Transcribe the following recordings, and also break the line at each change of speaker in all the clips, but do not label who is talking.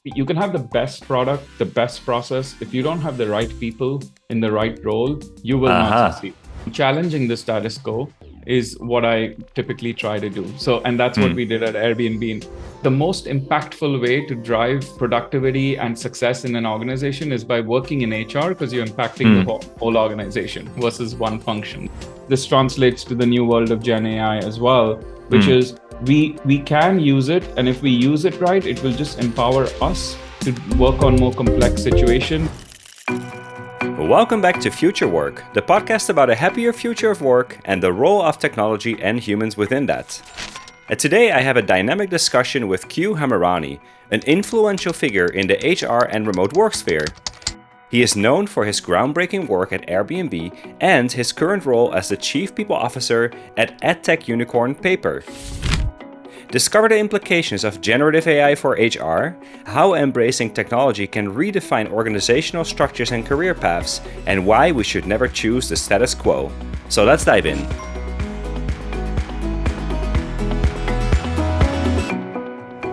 You can have the best product, the best process. If you don't have the right people in the right role, you will not
Uh-huh.
succeed. Challenging the status quo is what I typically try to do. And that's what
Hmm.
we did at Airbnb. The most impactful way to drive productivity and success in an organization is by working in HR because you're impacting the
Hmm.
whole organization versus one function. This translates to the new world of Gen AI as well, which
Hmm.
is we can use it, and if we use it right, it will just empower us to work on more complex situations.
Welcome back to Future Work, the podcast about a happier future of work and the role of technology and humans within that. And today I have a dynamic discussion with Q Hamirani, an influential figure in the HR and remote work sphere. He is known for his groundbreaking work at Airbnb and his current role as the Chief People Officer at EdTech unicorn Paper. Discover the implications of generative AI for HR, how embracing technology can redefine organizational structures and career paths, and why we should never choose the status quo. So let's dive in.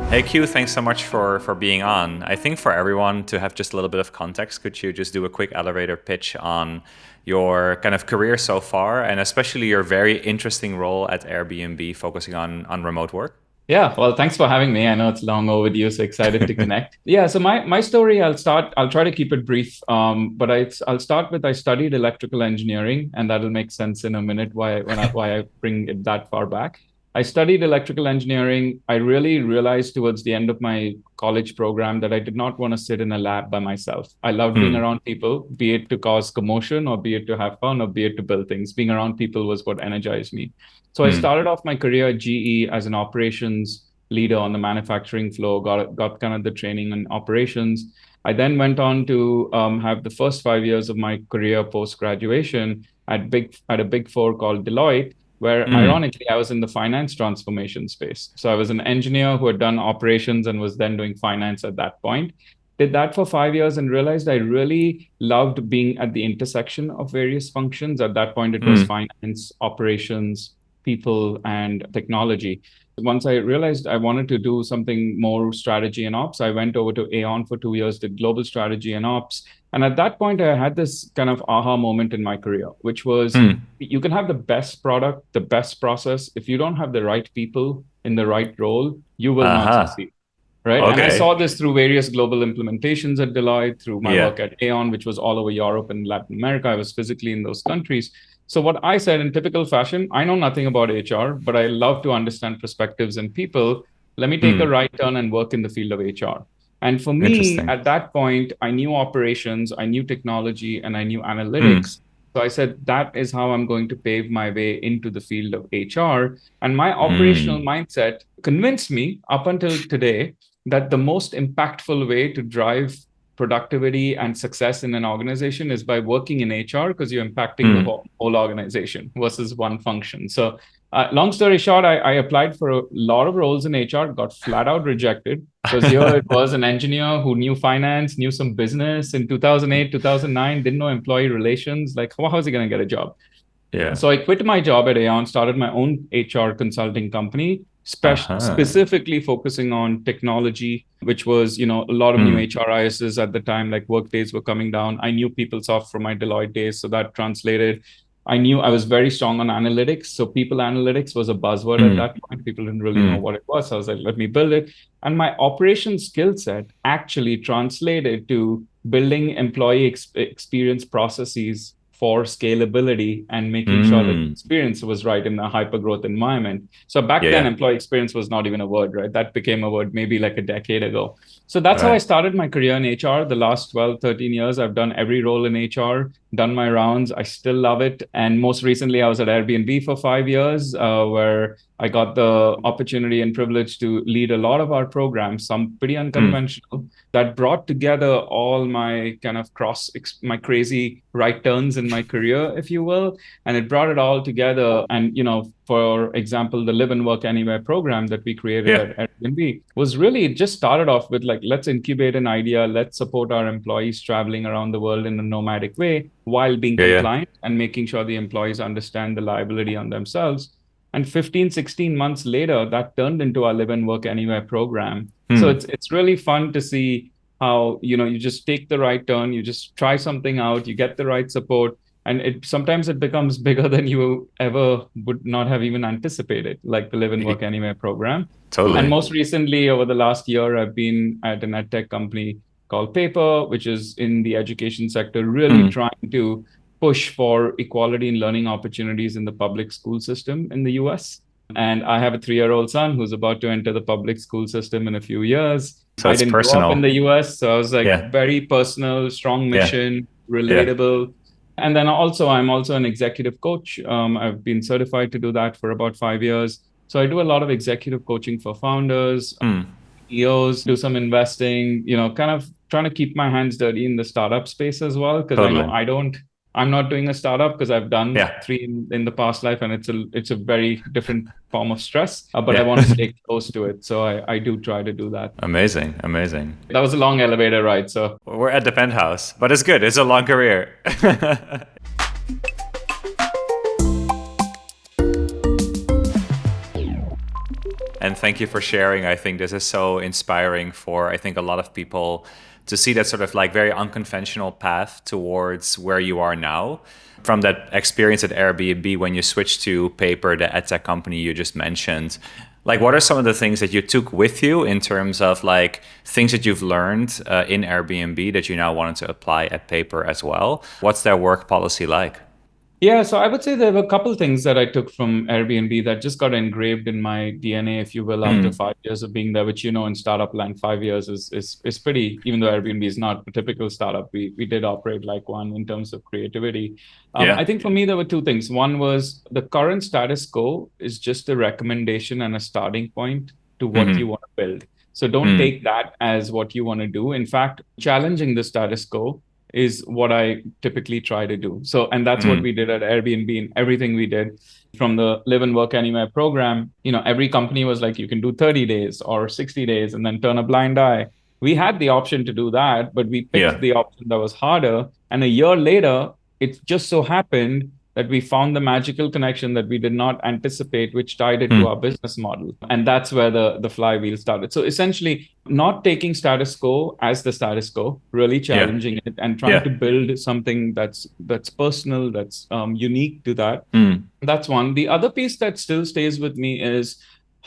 Hey Q, thanks so much for being on. I think for everyone to have just a little bit of context, could you just do a quick elevator pitch on your kind of career so far, and especially your very interesting role at Airbnb focusing on remote work?
Yeah, well, thanks for having me. I know it's long overdue, so excited to connect. Yeah, so my story, I'll try to keep it brief. But I'll start with I studied electrical engineering, and that'll make sense in a minute why I bring it that far back. I studied electrical engineering. I really realized towards the end of my college program that I did not want to sit in a lab by myself. I loved being
Hmm.
around people, be it to cause commotion or be it to have fun or be it to build things. Being around people was what energized me. So I
Hmm.
started off my career at GE as an operations leader on the manufacturing floor, got kind of the training in operations. I then went on to have the first 5 years of my career post graduation at a big four called Deloitte, where
Hmm.
ironically I was in the finance transformation space. So I was an engineer who had done operations and was then doing finance at that point. Did that for 5 years and realized I really loved being at the intersection of various functions. At that point, it was
Hmm.
finance, operations, people, and technology. Once I realized I wanted to do something more strategy and ops, I went over to Aon for 2 years, did global strategy and ops. And at that point, I had this kind of aha moment in my career, which was
Hmm.
you can have the best product, the best process. If you don't have the right people in the right role, you will not
Uh-huh.
succeed. Right. And I
Okay.
saw this through various global implementations at Deloitte, through my
Yeah.
work at Aon, which was all over Europe and Latin America. I was physically in those countries. So, what I said in typical fashion, I know nothing about HR, but I love to understand perspectives and people. Let me take a
Hmm.
right turn and work in the field of HR. And for me,
Interesting.
at that point, I knew operations, I knew technology, and I knew
Hmm.
analytics. So I said, that is how I'm going to pave my way into the field of HR. And my operational
Hmm.
mindset convinced me up until today that the most impactful way to drive productivity and success in an organization is by working in HR because you're impacting the
Hmm.
whole organization versus one function. So, long story short, I applied for a lot of roles in HR, got flat out rejected because here it was an engineer who knew finance, knew some business in 2008, 2009, didn't know employee relations. Like, how is he going to get a job?
Yeah.
So I quit my job at Aon, started my own HR consulting company,
Uh-huh.
specifically focusing on technology, which was, a lot of new
Hmm.
HRISs at the time, like workdays were coming down. I knew PeopleSoft from my Deloitte days, so that translated. I knew I was very strong on analytics. So people analytics was a buzzword at
Hmm.
that point. People didn't really know
Hmm.
what it was. So I was like, let me build it. And my operations skill set actually translated to building employee experience processes for scalability and making sure that the
Hmm.
experience was right in a hyper growth environment. So back
Yeah,
then,
yeah.
employee experience was not even a word, right? That became a word maybe like a decade ago. So that's how I
Right.
started my career in HR. The last 12, 13 years, I've done every role in HR, done my rounds. I still love it. And most recently, I was at Airbnb for 5 years, where I got the opportunity and privilege to lead a lot of our programs, some pretty
Hmm.
unconventional, that brought together all my kind of my crazy right turns in my career, if you will. And it brought it all together. And, for example, the Live and Work Anywhere program that we created
Yeah.
at Airbnb was really, it just started off with like, let's incubate an idea, let's support our employees traveling around the world in a nomadic way while being
Yeah, yeah.
compliant and making sure the employees understand the liability on themselves. And 15, 16 months later, that turned into our Live and Work Anywhere program. So
Hmm.
it's really fun to see how, you just take the right turn, you just try something out, you get the right support, and it sometimes it becomes bigger than you ever would not have even anticipated, like the Live and Work
Y-
Anywhere program. And
Totally.
most recently, over the last year, I've been at an edtech company called Paper, which is in the education sector, really
Hmm.
trying to push for equality in learning opportunities in the public school system in the US. And I have a 3-year-old son who's about to enter the public school system in a few years.
So
I
it's
didn't grow up in
personal.
the US, so I was like
Yeah.
very personal, strong
Yeah.
mission,
Yeah.
relatable. And then I'm also an executive coach. I've been certified to do that for about 5 years. So I do a lot of executive coaching for founders,
Hmm.
CEOs, do some investing, kind of trying to keep my hands dirty in the startup space as well. Because I know
Totally.
I'm not doing a startup because I've done
Yeah.
three in the past life, and it's a very different form of stress. But I
Yeah.
want to stay close to it, so I do try to do that.
Amazing. Amazing.
That was a long elevator ride, so
We're at the penthouse, but it's good. It's a long career. And thank you for sharing. I think this is so inspiring for, I think, a lot of people to see that sort of like very unconventional path towards where you are now. From that experience at Airbnb when you switched to Paper, the edtech company you just mentioned, like what are some of the things that you took with you in terms of like things that you've learned in Airbnb that you now wanted to apply at Paper as well? What's their work policy like?
yeah, so I would say there were a couple things that I took from Airbnb that just got engraved in my DNA, if you will, after
Mm,
5 years of being there, which in startup land, 5 years is pretty, even though Airbnb is not a typical startup, we did operate like one in terms of creativity. I
yeah.
think for me there were two things. One was the current status quo is just a recommendation and a starting point to what you
Hmm.
want to build. So don't
Mm,
take that as what you want to do. In fact, challenging the status quo is what I typically try to do. So, and that's what
mm,
we did at Airbnb and everything we did from the Live and Work Anywhere program. Every company was like, you can do 30 days or 60 days and then turn a blind eye. We had the option to do that, but we picked
yeah.
the option that was harder. And a year later, it just so happened that we found the magical connection that we did not anticipate, which tied it to
Mm,
our business model. And that's where the flywheel started. So essentially, not taking status quo as the status quo, really
yeah.
challenging it and trying
Yeah.
to build something that's personal, that's unique to that.
Mm,
That's one. The other piece that still stays with me is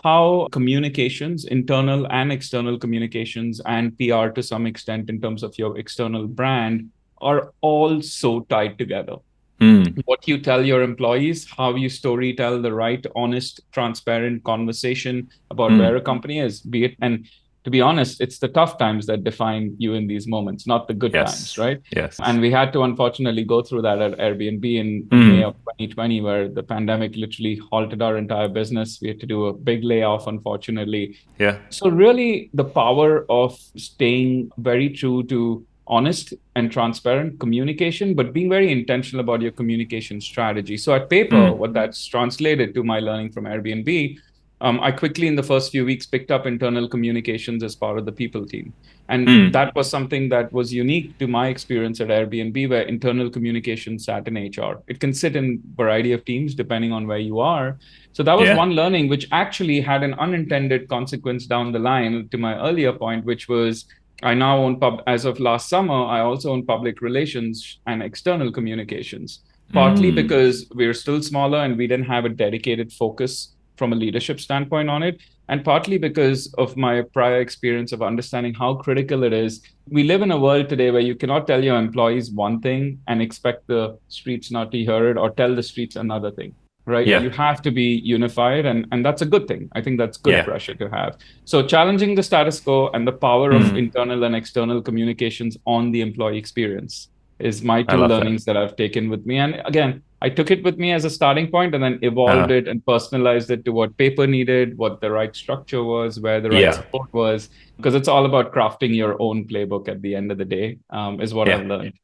how communications, internal and external communications, and PR to some extent in terms of your external brand, are all so tied together.
mm,
What you tell your employees, how you story tell the right, honest, transparent conversation about where a
mm.
company is, be it, and to be honest, it's the tough times that define you in these moments, not the good times,
Yes.
right?
Yes.
And we had to unfortunately go through that at Airbnb in May
Mm,
of 2020, where the pandemic literally halted our entire business. We had to do a big layoff, unfortunately.
yeah.
So, really, the power of staying very true to honest and transparent communication, but being very intentional about your communication strategy. So, at Paper,
Mm,
what that's translated to my learning from Airbnb, I quickly, in the first few weeks, picked up internal communications as part of the people team. And
mm,
that was something that was unique to my experience at Airbnb, where internal communication sat in HR. It can sit in a variety of teams depending on where you are. So that was
yeah.
one learning, which actually had an unintended consequence down the line to my earlier point, which was I now own as of last summer, I also own public relations and external communications, partly
Mm,
because we're still smaller and we didn't have a dedicated focus from a leadership standpoint on it. And partly because of my prior experience of understanding how critical it is. We live in a world today where you cannot tell your employees one thing and expect the streets not to hear it, or tell the streets another thing, right?
yeah.
You have to be unified, and that's a good thing. I think that's good
Yeah.
pressure to have. So challenging the status quo and the power of
Mm,
internal and external communications on the employee experience is my
I
two
love that.
learnings that I've taken with me. And again, I took it with me as a starting point and then evolved
Uh,
it and personalized it to what Paper needed, what the right structure was, where the right
yeah.
support was, because it's all about crafting your own playbook at the end of the day, is what
Yeah.
I've learned.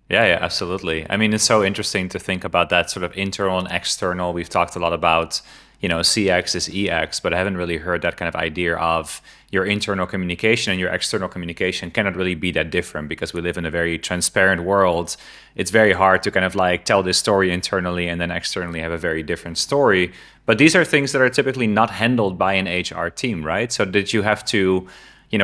Yeah, yeah, absolutely. I mean, it's so interesting to think about that sort of internal and external. We've talked a lot about, CX is EX, but I haven't really heard that kind of idea of your internal communication and your external communication cannot really be that different because we live in a very transparent world. It's very hard to kind of like tell this story internally and then externally have a very different story. But these are things that are typically not handled by an HR team, right? So did you have to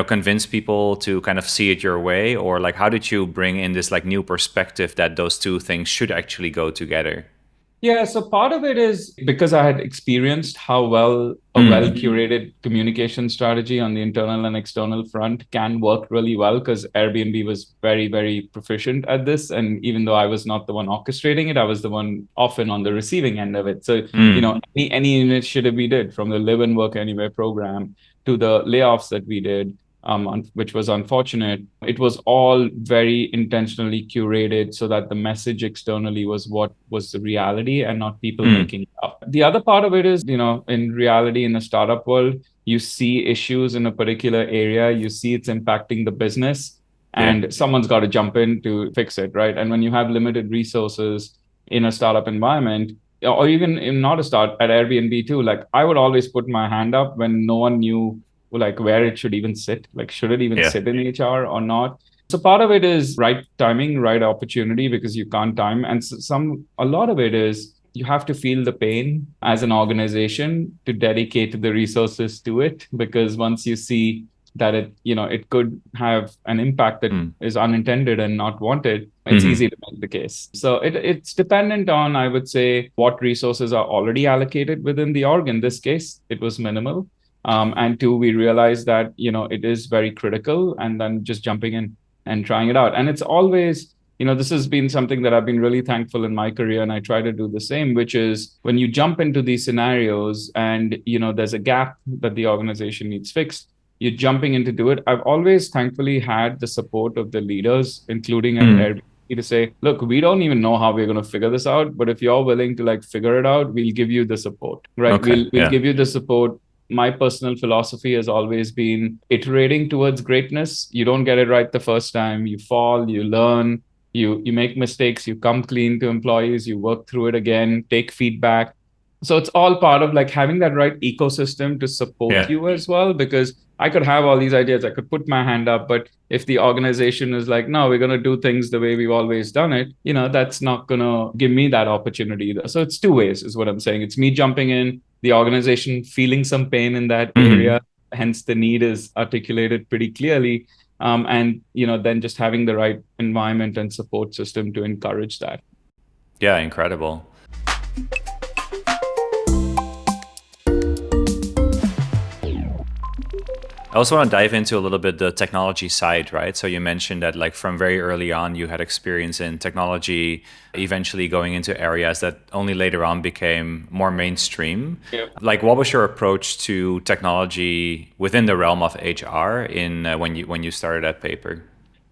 convince people to kind of see it your way? Or like, how did you bring in this like new perspective that those two things should actually go together?
Yeah, so part of it is because I had experienced how well a well curated communication strategy on the internal and external front can work really well, because Airbnb was very, very proficient at this. And even though I was not the one orchestrating it, I was the one often on the receiving end of it. So, any initiative we did, from the Live and Work Anywhere program to the layoffs that we did, which was unfortunate. It was all very intentionally curated so that the message externally was what was the reality and not people making it up. The other part of it is, in reality, in the startup world, you see issues in a particular area, you see it's impacting the business, and someone's got to jump in to fix it, right? And when you have limited resources in a startup environment, or even in not a start at Airbnb too, like I would always put my hand up when no one knew like where it should even sit. Like, should it even sit in HR or not? So part of it is right timing, right opportunity, because you can't time. And a lot of it is you have to feel the pain as an organization to dedicate the resources to it. Because once you see that it could have an impact that is unintended and not wanted, it's easy to make the case. So it's dependent on, I would say, what resources are already allocated within the org. In this case, it was minimal. And two, we realized that it is very critical, and then just jumping in and trying it out. And it's always, this has been something that I've been really thankful in my career, and I try to do the same, which is when you jump into these scenarios and there's a gap that the organization needs fixed, you're jumping in to do it. I've always thankfully had the support of the leaders, including at Airbnb, to say, look, we don't even know how we're going to figure this out, but if you're willing to like figure it out, we'll give you the support, right?
Okay.
We'll give you the support. My personal philosophy has always been iterating towards greatness. You don't get it right the first time. You fall, you learn, you make mistakes, you come clean to employees, you work through it again, take feedback. So it's all part of like having that right ecosystem to support you as well, because I could have all these ideas, I could put my hand up, but if the organization is like, no, we're going to do things the way we've always done it, that's not going to give me that opportunity either. So it's two ways is what I'm saying. It's me jumping in, the organization feeling some pain in that area, hence the need is articulated pretty clearly. And then just having the right environment and support system to encourage that.
Yeah, incredible. I also want to dive into a little bit the technology side, right? So you mentioned that like from very early on, you had experience in technology, eventually going into areas that only later on became more mainstream.
Yep.
Like, what was your approach to technology within the realm of HR in when you started at Paper?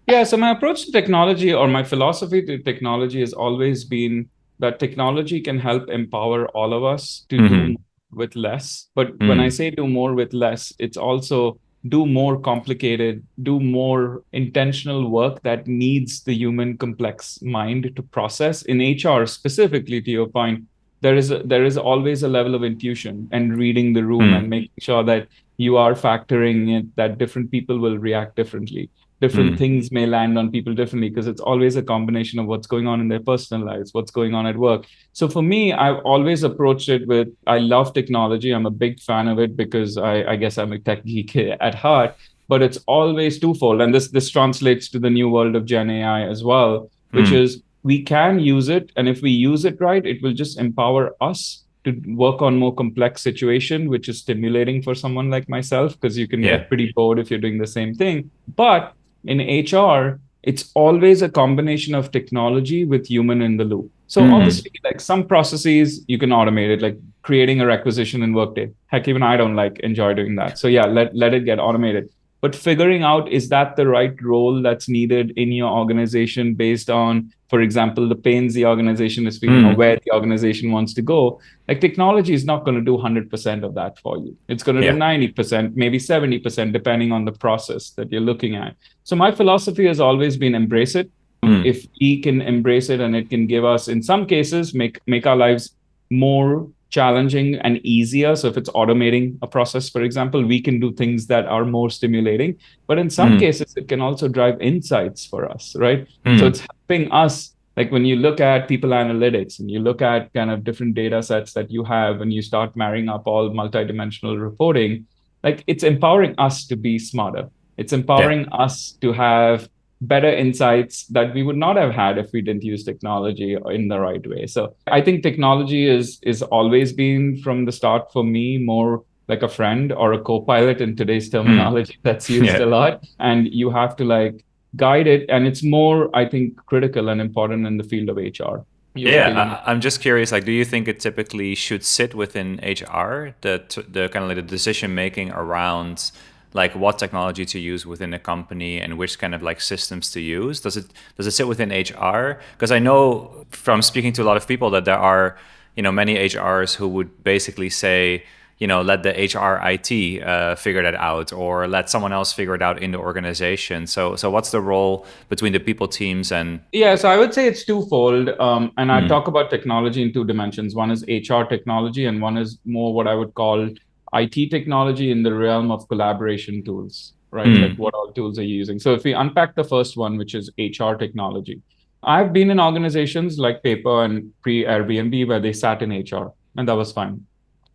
Yeah, so my approach to technology, or my philosophy to technology, has always been that technology can help empower all of us to do more with less. But when I say do more with less, it's also do more complicated, do more intentional work that needs the human complex mind to process. In HR specifically, to your point, there is always a level of intuition and reading the room and making sure that you are factoring in that different people will react differently. Different things may land on people differently, because it's always a combination of what's going on in their personal lives, what's going on at work. So for me, I've always approached it with, I love technology. I'm a big fan of it because I guess I'm a tech geek at heart, but it's always twofold. And this translates to the new world of Gen AI as well, which is we can use it. And if we use it right, it will just empower us to work on more complex situation, which is stimulating for someone like myself, because you can get pretty bored if you're doing the same thing. But in HR, it's always a combination of technology with human in the loop. So obviously, like some processes you can automate it, like creating a requisition in Workday. Heck, even I don't enjoy doing that. So yeah, let it get automated. But figuring out, is that the right role that's needed in your organization based on, for example, the pains the organization is feeling or where the organization wants to go. Like technology is not going to do 100% of that for you. It's going to do 90%, maybe 70%, depending on the process that you're looking at. So my philosophy has always been embrace it. If we can embrace it and it can give us, in some cases, make our lives more challenging and easier. So if it's automating a process, for example, we can do things that are more stimulating. But in some cases, it can also drive insights for us, right? So it's helping us. Like when you look at people analytics and you look at kind of different data sets that you have and you start marrying up all multidimensional reporting, like it's empowering us to be smarter. It's empowering us to have better insights that we would not have had if we didn't use technology in the right way. So I think technology is always been from the start for me more like a friend or a co-pilot in today's terminology that's used a lot. And you have to like guide it. And it's more, I think, critical and important in the field of HR.
I'm just curious. Like, do you think it typically should sit within HR, the kind of like the decision making around like what technology to use within a company and which kind of like systems to use? Does it sit within HR? Because I know from speaking to a lot of people that there are, many HRs who would basically say, let the HR IT figure that out, or let someone else figure it out in the organization. So what's the role between the people teams and?
Yeah, so I would say it's twofold. And I talk about technology in two dimensions. One is HR technology, and one is more what I would call IT technology in the realm of collaboration tools, right? Like what all tools are you using? So if we unpack the first one, which is HR technology, I've been in organizations like Paper and pre Airbnb where they sat in HR, and that was fine.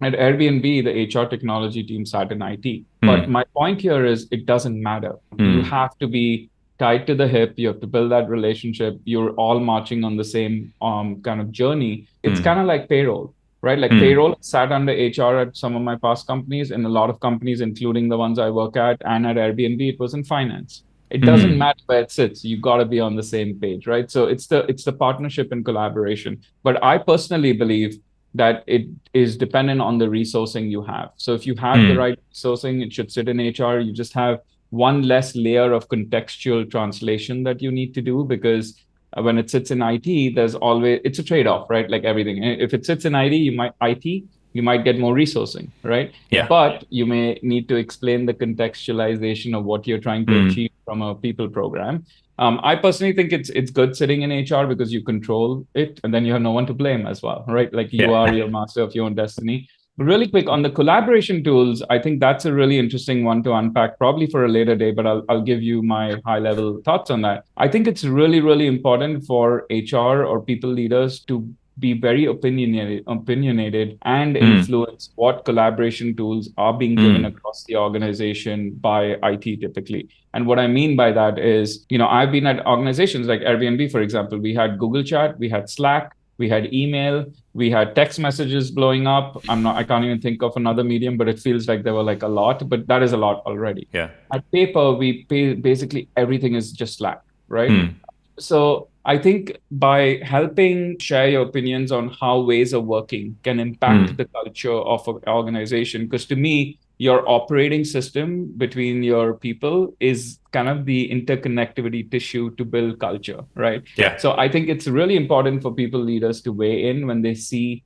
At Airbnb, the HR technology team sat in IT. But my point here is it doesn't matter. You have to be tied to the hip. You have to build that relationship. You're all marching on the same kind of journey. It's kind of like payroll, right? Like payroll sat under HR at some of my past companies, and a lot of companies, including the ones I work at and at Airbnb, it was in finance. It doesn't matter where it sits. You got to be on the same page, right? So it's the partnership and collaboration. But I personally believe that it is dependent on the resourcing you have. So if you have the right resourcing, it should sit in HR. You just have one less layer of contextual translation that you need to do, because when it sits in IT, there's always, it's a trade-off, right? Like everything. If it sits in you might get more resourcing, right?
Yeah.
But you may need to explain the contextualization of what you're trying to achieve from a people program. I personally think it's good sitting in HR because you control it, and then you have no one to blame as well, right? Like you are your master of your own destiny. Really quick on the collaboration tools, I think that's a really interesting one to unpack, probably for a later day, but I'll give you my high level thoughts on that. I think it's really, really important for HR or people leaders to be very opinionated and influence what collaboration tools are being given across the organization by IT typically. And what I mean by that is, I've been at organizations like Airbnb, for example. We had Google Chat, we had Slack, we had email, we had text messages blowing up. I can't even think of another medium, but it feels like there were like a lot, but that is a lot already.
Yeah.
At Paper, basically everything is just Slack, right? So I think by helping share your opinions on how ways of working can impact the culture of an organization, because to me, your operating system between your people is kind of the interconnectivity tissue to build culture, right?
Yeah.
So I think it's really important for people leaders to weigh in when they see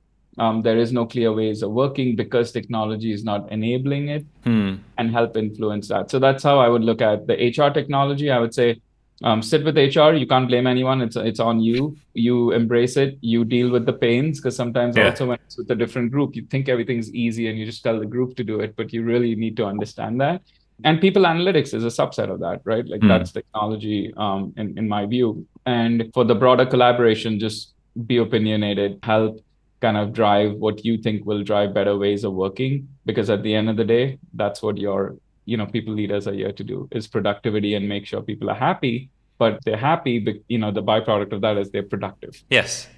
there is no clear ways of working because technology is not enabling it, and help influence that. So that's how I would look at the HR technology. I would say sit with HR. You can't blame anyone. It's on you. You embrace it. You deal with the pains, because sometimes also when it's with a different group, you think everything's easy and you just tell the group to do it, but you really need to understand that. And people analytics is a subset of that, right? Like that's technology in my view. And for the broader collaboration, just be opinionated, help kind of drive what you think will drive better ways of working, because at the end of the day, that's what your people leaders are here to do, is productivity and make sure people are happy. But they're happy, but the byproduct of that is they're productive.
Yes.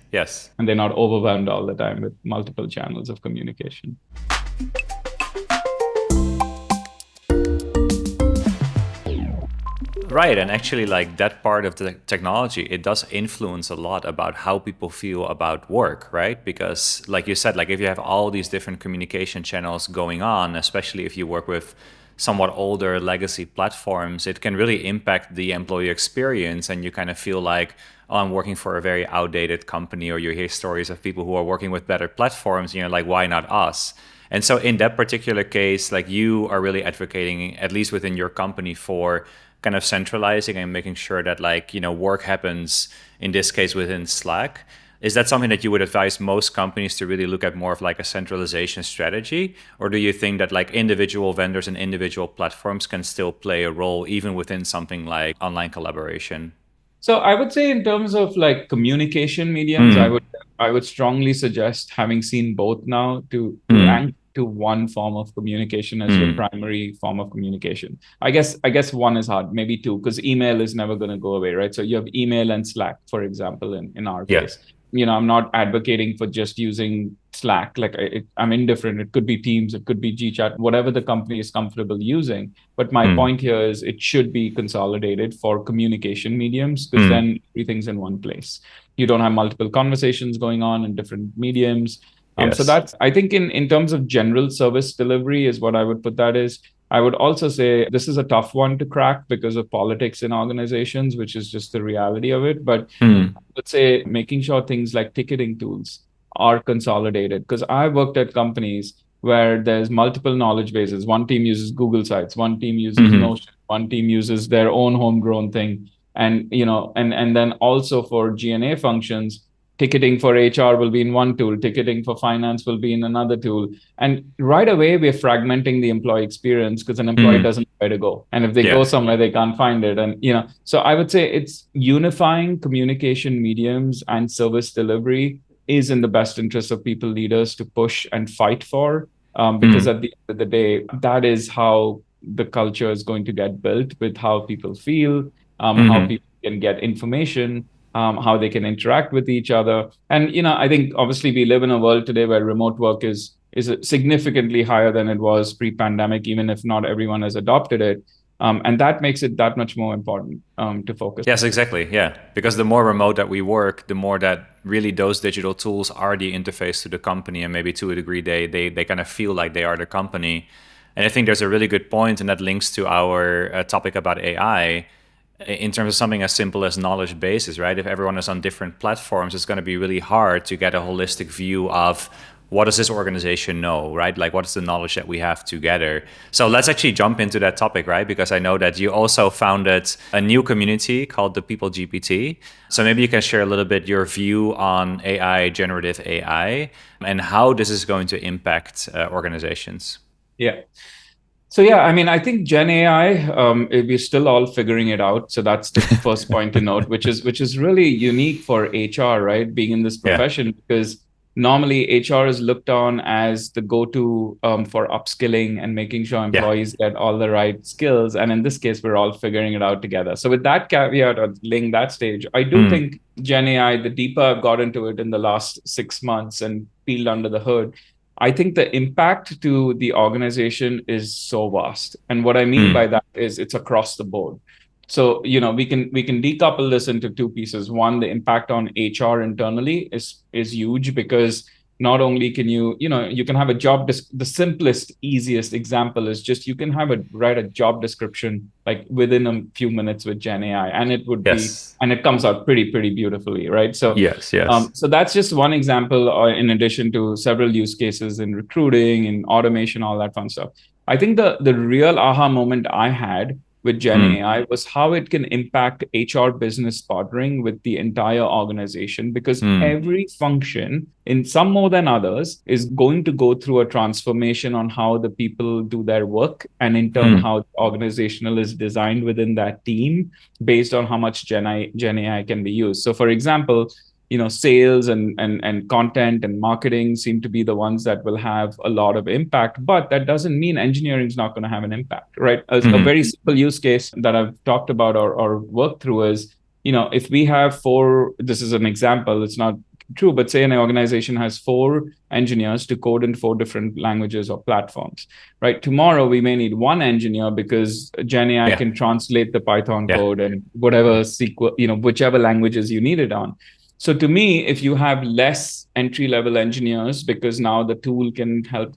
And they're not overwhelmed all the time with multiple channels of communication.
Right, and actually like that part of the technology, it does influence a lot about how people feel about work, right? Because like you said, like if you have all these different communication channels going on, especially if you work with somewhat older legacy platforms, it can really impact the employee experience, and you kind of feel like, oh, I'm working for a very outdated company, or you hear stories of people who are working with better platforms, like, why not us? And so in that particular case, like you are really advocating, at least within your company, for kind of centralizing and making sure that work happens, in this case within Slack. Is that something that you would advise most companies to really look at, more of like a centralization strategy? Or do you think that like individual vendors and individual platforms can still play a role even within something like online collaboration?
So I would say in terms of like communication mediums, I would strongly suggest, having seen both now, to anchor to one form of communication as your primary form of communication. I guess one is hard, maybe two, because email is never going to go away, right? So you have email and Slack, for example, in our
Yeah.
case. I'm not advocating for just using Slack. Like I'm indifferent. It could be Teams, it could be GChat, whatever the company is comfortable using. But my point here is it should be consolidated for communication mediums, because then everything's in one place. You don't have multiple conversations going on in different mediums. So
Yes.
that's, I think, in terms of general service delivery is what I would put that is. I would also say this is a tough one to crack because of politics in organizations, which is just the reality of it. But let's say making sure things like ticketing tools are consolidated. Because I worked at companies where there's multiple knowledge bases. One team uses Google Sites, one team uses Notion, one team uses their own homegrown thing. And and then also for G&A functions, ticketing for HR will be in one tool, ticketing for finance will be in another tool. And right away, we're fragmenting the employee experience because an employee doesn't know where to go. And if they go somewhere, they can't find it. And, so I would say it's unifying communication mediums and service delivery is in the best interest of people leaders to push and fight for. Because at the end of the day, that is how the culture is going to get built, with how people feel, how people can get information, how they can interact with each other. And, I think obviously we live in a world today where remote work is significantly higher than it was pre-pandemic, even if not everyone has adopted it. And that makes it that much more important to focus.
Yes, exactly. Yeah. Because the more remote that we work, the more that really those digital tools are the interface to the company. And maybe to a degree, they kind of feel like they are the company. And I think there's a really good point, and that links to our topic about AI in terms of something as simple as knowledge bases, right? If everyone is on different platforms, it's going to be really hard to get a holistic view of what does this organization know, right? Like, what's the knowledge that we have together? So let's actually jump into that topic, right? Because I know that you also founded a new community called the People GPT. So maybe you can share a little bit your view on AI, generative AI, and how this is going to impact organizations.
Yeah. So yeah, I mean, I think Gen AI, we're still all figuring it out. So that's the first point to note, which is really unique for HR, right? Being in this profession, because normally HR is looked on as the go-to for upskilling and making sure employees get all the right skills. And in this case, we're all figuring it out together. So with that caveat or laying that stage, I do think Gen AI, the deeper I've got into it in the last 6 months and peeled under the hood, I think the impact to the organization is so vast. And what I mean by that is it's across the board. So, we can decouple this into two pieces. One, the impact on HR internally is huge, because not only can you can have a the simplest, easiest example is just you can write a job description like within a few minutes with Gen AI, and it would be, and it comes out pretty beautifully, right? So so that's just one example, in addition to several use cases in recruiting and automation, all that fun stuff. I think the real aha moment I had with Gen AI was how it can impact HR business partnering with the entire organization, because every function, in some more than others, is going to go through a transformation on how the people do their work, and in turn how organizational is designed within that team based on how much Gen AI can be used. So for example, sales and content and marketing seem to be the ones that will have a lot of impact, but that doesn't mean engineering is not going to have an impact, right? A very simple use case that I've talked about or worked through is, if we have this is an example, it's not true, but say an organization has 4 engineers to code in 4 different languages or platforms, right? Tomorrow, we may need 1 engineer because Gen AI can translate the Python code and whatever SQL, whichever languages you need it on. So to me, if you have less entry-level engineers, because now the tool can help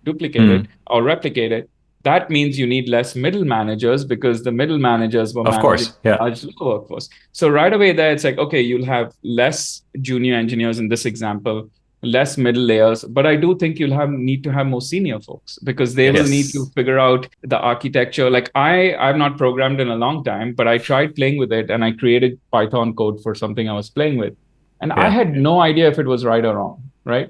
duplicate it or replicate it, that means you need less middle managers, because the middle managers were managing large workforce. So right away there, it's like, okay, you'll have less junior engineers in this example, less middle layers, but I do think you'll need to have more senior folks, because they will need to figure out the architecture. Like I've not programmed in a long time, but I tried playing with it and I created Python code for something I was playing with. And I had no idea if it was right or wrong, right?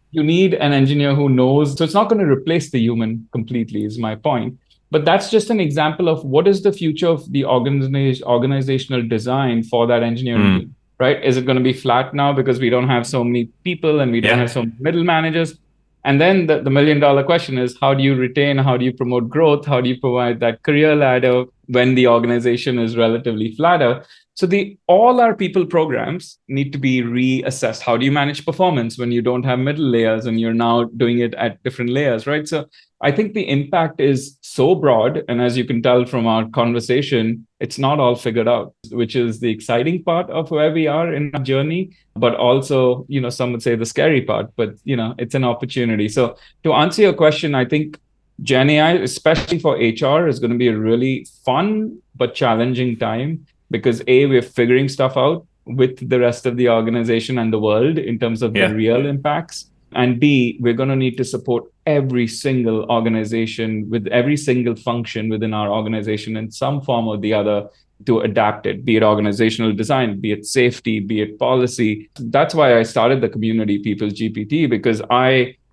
You need an engineer who knows. So it's not going to replace the human completely, is my point. But that's just an example of what is the future of the organizational design for that engineering team. Right? Is it going to be flat now because we don't have so many people and we don't have so many middle managers? And then the million dollar question is, how do you retain, how do you promote growth, how do you provide that career ladder when the organization is relatively flatter? So the all our people programs need to be reassessed. How do you manage performance when you don't have middle layers and you're now doing it at different layers, right? So I think the impact is so broad. And as you can tell from our conversation, it's not all figured out, which is the exciting part of where we are in our journey, but also, some would say the scary part, but, it's an opportunity. So to answer your question, I think Gen AI, especially for HR, is going to be a really fun but challenging time because A, we're figuring stuff out with the rest of the organization and the world in terms of the real impacts. And B, we're going to need to support every single organization with every single function within our organization in some form or the other to adapt it, be it organizational design, be it safety, be it policy. That's why I started the community People's GPT, because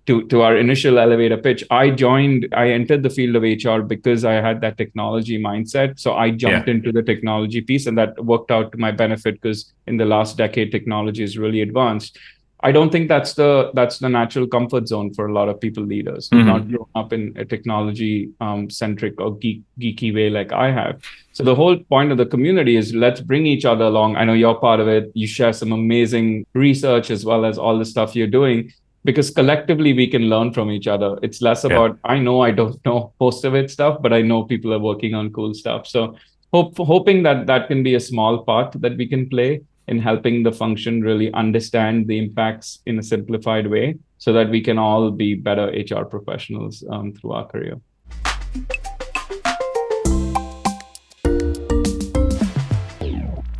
to our initial elevator pitch, I entered the field of HR because I had that technology mindset. So I jumped into the technology piece, and that worked out to my benefit because in the last decade, technology is really advanced. I don't think that's the natural comfort zone for a lot of people leaders who've not grown up in a technology centric or geeky way like I have. So the whole point of the community is let's bring each other along. I know you're part of it. You share some amazing research as well as all the stuff you're doing, because collectively we can learn from each other. It's less about, I know I don't know most of it stuff, but I know people are working on cool stuff. So hoping that can be a small part that we can play in helping the function really understand the impacts in a simplified way so that we can all be better HR professionals through our career.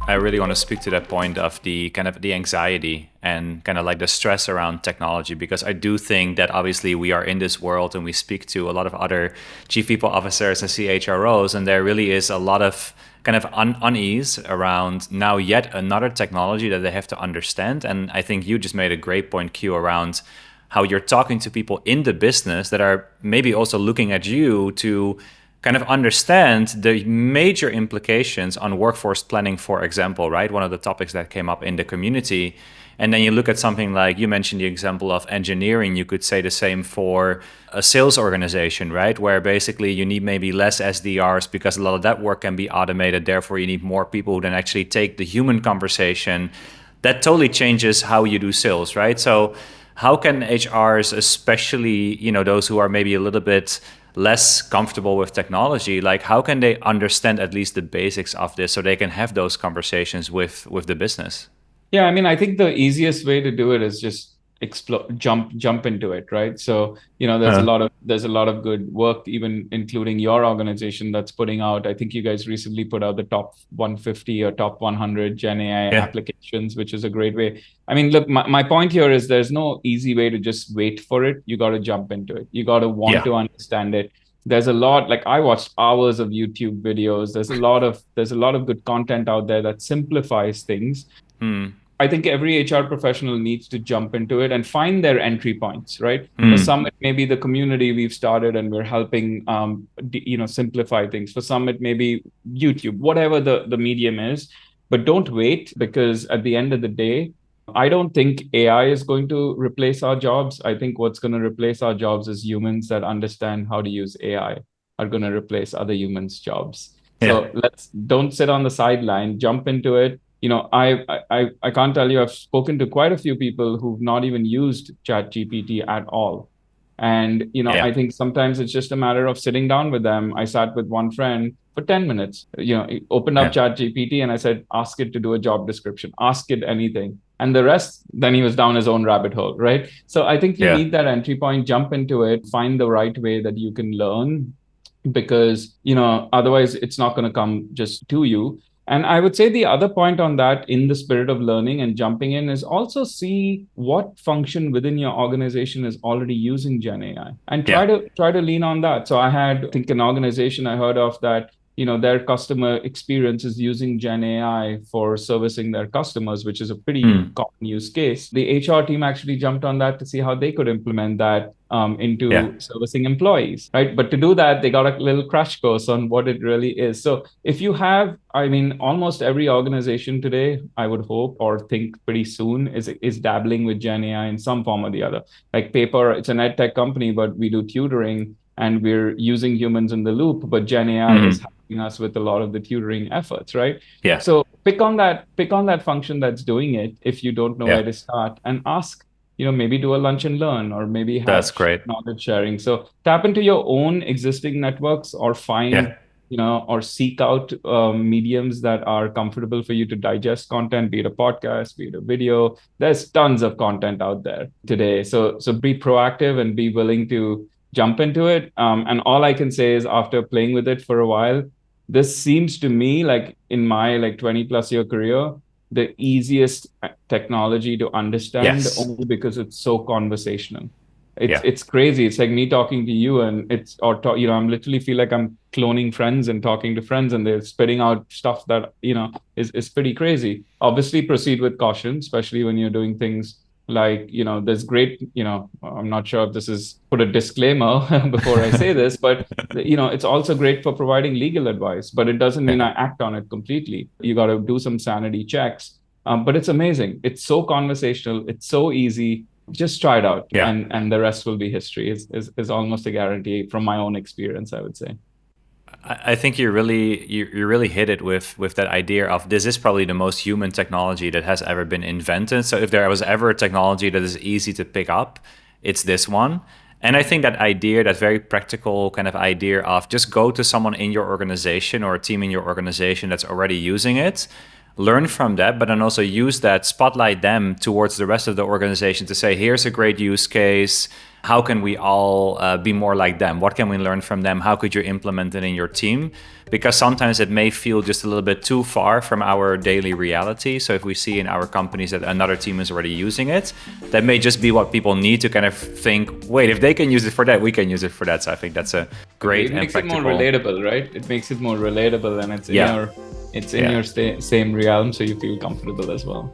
I really want to speak to that point of the kind of the anxiety and kind of like the stress around technology, because I do think that obviously we are in this world and we speak to a lot of other chief people officers and CHROs, and there really is a lot of kind of unease around now yet another technology that they have to understand. And I think you just made a great point, Q, around how you're talking to people in the business that are maybe also looking at you to kind of understand the major implications on workforce planning, for example, right? One of the topics that came up in the community. And then you look at something like, you mentioned the example of engineering, you could say the same for a sales organization, right? Where basically you need maybe less SDRs because a lot of that work can be automated. Therefore, you need more people who then actually take the human conversation. That totally changes how you do sales, right? So how can HRs, especially, those who are maybe a little bit less comfortable with technology, like how can they understand at least the basics of this so they can have those conversations with the business?
Yeah, I mean, I think the easiest way to do it is just jump into it, right? So, there's a lot of good work, even including your organization that's putting out. I think you guys recently put out the top 150 or top 100 Gen AI applications, which is a great way. I mean, look, my point here is there's no easy way to just wait for it. You got to jump into it. You got to want to understand it. There's a lot, like I watched hours of YouTube videos. There's a lot of good content out there that simplifies things. I think every HR professional needs to jump into it and find their entry points, right? For some, it may be the community we've started and we're helping, simplify things. For some, it may be YouTube, whatever the medium is. But don't wait, because at the end of the day, I don't think AI is going to replace our jobs. I think what's going to replace our jobs is humans that understand how to use AI are going to replace other humans' jobs. So don't sit on the sideline, jump into it. I can't tell you, I've spoken to quite a few people who've not even used ChatGPT at all. And, I think sometimes it's just a matter of sitting down with them. I sat with one friend for 10 minutes, opened up ChatGPT and I said, ask it to do a job description, ask it anything. And the rest, then he was down his own rabbit hole, right? So I think you need that entry point, jump into it, find the right way that you can learn, because, otherwise it's not going to come just to you. And I would say the other point on that, in the spirit of learning and jumping in, is also see what function within your organization is already using Gen AI and try to lean on that. So I think an organization I heard of that their customer experience is using Gen AI for servicing their customers, which is a pretty
Hmm.
common use case. The HR team actually jumped on that to see how they could implement that
Yeah.
into servicing employees, right? But to do that, they got a little crash course on what it really is. So if you have, I mean, almost every organization today, I would hope or think pretty soon is dabbling with Gen AI in some form or the other. Like Paper, it's an ed tech company, but we do tutoring and we're using humans in the loop, but Gen AI is
Hmm.
helping us with a lot of the tutoring efforts, right?
Yeah.
So pick on that function that's doing it if you don't know
Yeah.
where to start and ask, maybe do a lunch and learn or maybe
That's
have
great.
knowledge sharing. So tap into your own existing networks or
Yeah.
find, or seek out mediums that are comfortable for you to digest content, be it a podcast, be it a video. There's tons of content out there today. So be proactive and be willing to jump into it. And all I can say is after playing with it for a while, this seems to me like in my like 20 plus year career, the easiest technology to understand
Yes.
only because it's so conversational. It's
Yeah.
it's crazy. It's like me talking to you and I'm literally feel like I'm cloning friends and talking to friends and they're spitting out stuff that, is pretty crazy. Obviously proceed with caution, especially when you're doing things like, there's great, I'm not sure if this is put a disclaimer before I say this, but it's also great for providing legal advice, but it doesn't mean
Yeah.
I act on it completely. You got to do some sanity checks. But it's amazing. It's so conversational. It's so easy. Just try it out,
Yeah.
and the rest will be history. Is almost a guarantee from my own experience, I would say.
I think you really hit it with that idea of this is probably the most human technology that has ever been invented. So if there was ever a technology that is easy to pick up, it's this one. And I think that idea, that very practical kind of idea of just go to someone in your organization or a team in your organization that's already using it, learn from that, but then also use that, spotlight them towards the rest of the organization to say, here's a great use case. How can we all be more like them? What can we learn from them? How could you implement it in your team? Because sometimes it may feel just a little bit too far from our daily reality. So if we see in our companies that another team is already using it, that may just be what people need to kind of think, wait, if they can use it for that, we can use it for that. So I think that's a great and practical.
It makes it more relatable, right? It makes it more relatable, and it's in
Yeah.
your same realm, so you feel comfortable as well.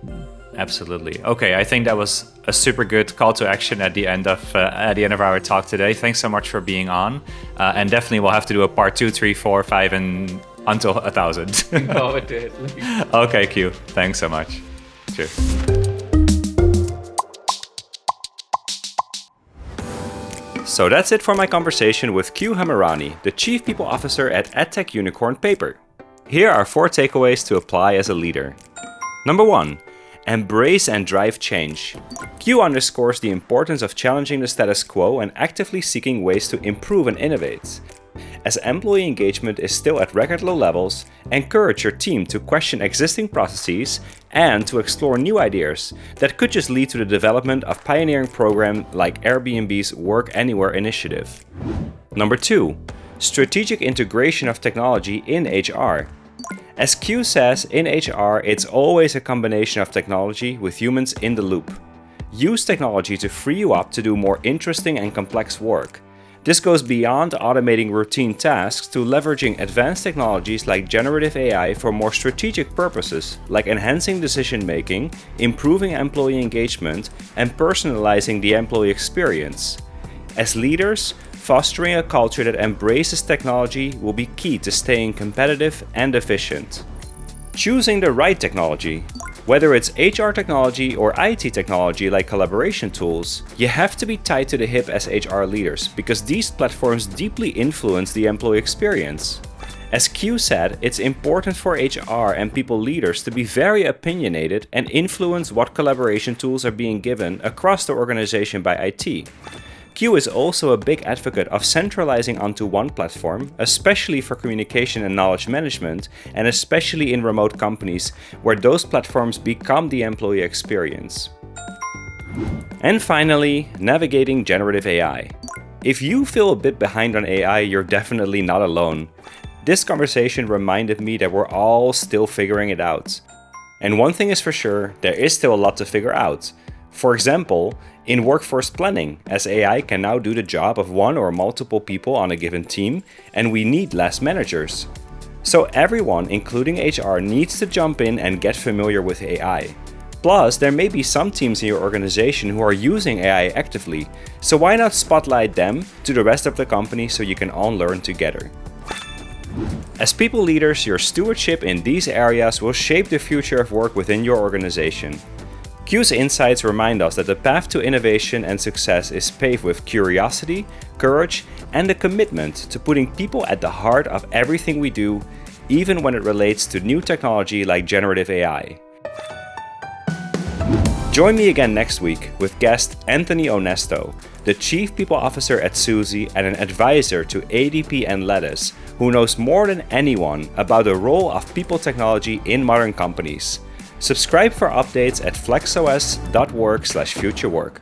Absolutely. Okay, I think that was a super good call to action at the end of our talk today. Thanks so much for being on, and definitely we'll have to do a part 2, 3, 4, 5, and until 1,000.
Looking forward to it.
Okay, Q. Thanks so much. Cheers. So that's it for my conversation with Q Hamirani, the Chief People Officer at EdTech Unicorn Paper. Here are 4 takeaways to apply as a leader. Number 1. Embrace and drive change. Q underscores the importance of challenging the status quo and actively seeking ways to improve and innovate. As employee engagement is still at record low levels, encourage your team to question existing processes and to explore new ideas that could just lead to the development of pioneering programs like Airbnb's Work Anywhere initiative. Number 2. Strategic integration of technology in HR. As Q says, in HR, it's always a combination of technology with humans in the loop. Use technology to free you up to do more interesting and complex work. This goes beyond automating routine tasks to leveraging advanced technologies like generative AI for more strategic purposes, like enhancing decision making, improving employee engagement, and personalizing the employee experience. As leaders, fostering a culture that embraces technology will be key to staying competitive and efficient. Choosing the right technology. Whether it's HR technology or IT technology like collaboration tools, you have to be tied to the hip as HR leaders because these platforms deeply influence the employee experience. As Q said, it's important for HR and people leaders to be very opinionated and influence what collaboration tools are being given across the organization by IT. Q is also a big advocate of centralizing onto one platform, especially for communication and knowledge management, and especially in remote companies where those platforms become the employee experience. And finally, navigating generative AI. If you feel a bit behind on AI, you're definitely not alone. This conversation reminded me that we're all still figuring it out. And one thing is for sure, there is still a lot to figure out. For example, in workforce planning, as AI can now do the job of one or multiple people on a given team, and we need less managers. So everyone, including HR, needs to jump in and get familiar with AI. Plus, there may be some teams in your organization who are using AI actively, so why not spotlight them to the rest of the company so you can all learn together? As people leaders, your stewardship in these areas will shape the future of work within your organization. Q's insights remind us that the path to innovation and success is paved with curiosity, courage, and a commitment to putting people at the heart of everything we do, even when it relates to new technology like generative AI. Join me again next week with guest Anthony Onesto, the Chief People Officer at Suzy and an advisor to ADP and Lattice, who knows more than anyone about the role of people technology in modern companies. Subscribe for updates at flexos.work/futurework.